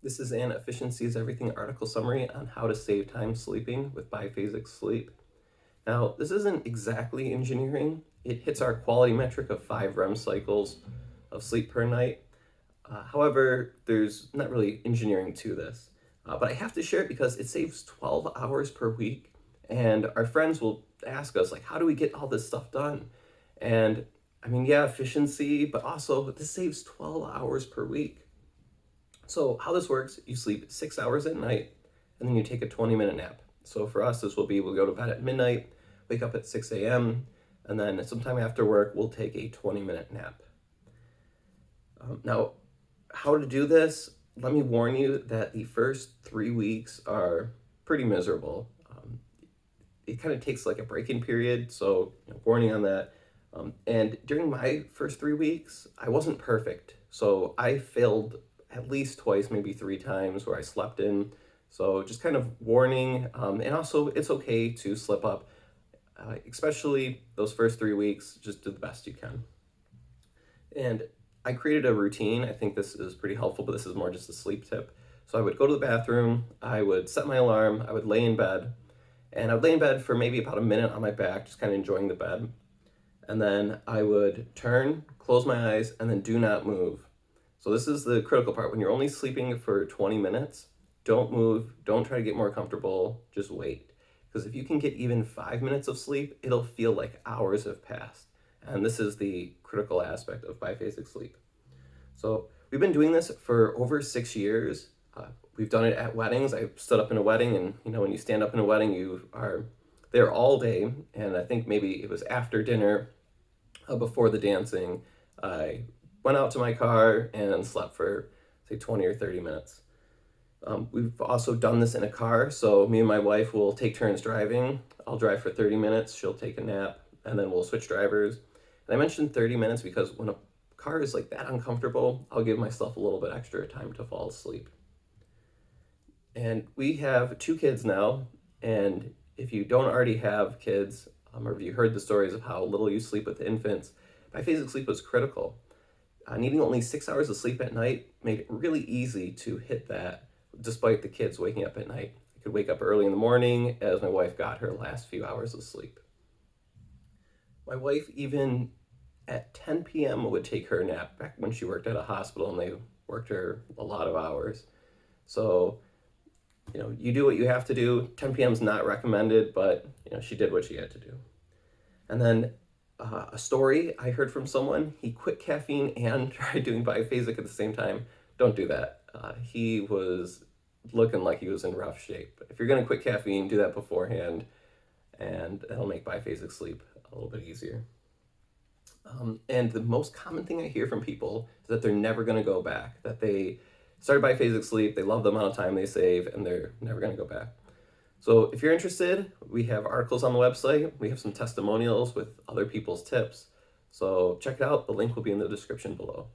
This is an Efficiency is Everything article summary on how to save time sleeping with biphasic sleep. Now, this isn't exactly engineering. It hits our quality metric of 5 REM cycles of sleep per night. However, there's not really engineering to this. But I have to share it because it saves 12 hours per week. And our friends will ask us, like, how do we get all this stuff done? And I mean, yeah, efficiency, but also this saves 12 hours per week. So how this works, you sleep 6 hours at night, and then you take a 20-minute nap. So for us, this will be, we'll go to bed at midnight, wake up at 6 a.m., and then sometime after work, we'll take a 20-minute nap. Now, how to do this? Let me warn you that the first 3 weeks are pretty miserable. It kind of takes like a break-in period, so warning on that. And during my first 3 weeks, I wasn't perfect. So I failed at least twice, maybe 3 times where I slept in. So just kind of warning. And also it's okay to slip up, especially those first 3 weeks, just do the best you can. And I created a routine. I think this is pretty helpful, but this is more just a sleep tip. So I would go to the bathroom, I would set my alarm, I would lay in bed, and I would lay in bed for maybe about a minute on my back, just kind of enjoying the bed. And then I would turn, close my eyes, and then do not move. So this is the critical part. When you're only sleeping for 20 minutes, don't move, don't try to get more comfortable, just wait. Because if you can get even 5 minutes of sleep, it'll feel like hours have passed. And this is the critical aspect of biphasic sleep. So we've been doing this for over 6 years. We've done it at weddings. I stood up in a wedding, and when you stand up in a wedding, you are there all day. And I think maybe it was after dinner, before the dancing, I went out to my car and slept for, say, 20 or 30 minutes. We've also done this in a car. So me and my wife will take turns driving. I'll drive for 30 minutes. She'll take a nap, and then we'll switch drivers. And I mentioned 30 minutes because when a car is like that uncomfortable, I'll give myself a little bit extra time to fall asleep. And we have 2 kids now. And if you don't already have kids, or if you heard the stories of how little you sleep with infants, biphasic sleep was critical. Needing only 6 hours of sleep at night made it really easy to hit that, despite the kids waking up at night. I could wake up early in the morning as my wife got her last few hours of sleep. My wife, even at 10 p.m., would take her nap back when she worked at a hospital, and they worked her a lot of hours. So, you do what you have to do. 10 p.m. is not recommended, but, she did what she had to do. And then a story I heard from someone, he quit caffeine and tried doing biphasic at the same time. Don't do that. He was looking like he was in rough shape. If you're going to quit caffeine, do that beforehand, and that'll make biphasic sleep a little bit easier. And the most common thing I hear from people is that they're never going to go back, that they started biphasic sleep, they love the amount of time they save, and they're never going to go back. So if you're interested, we have articles on the website. We have some testimonials with other people's tips. So check it out. The link will be in the description below.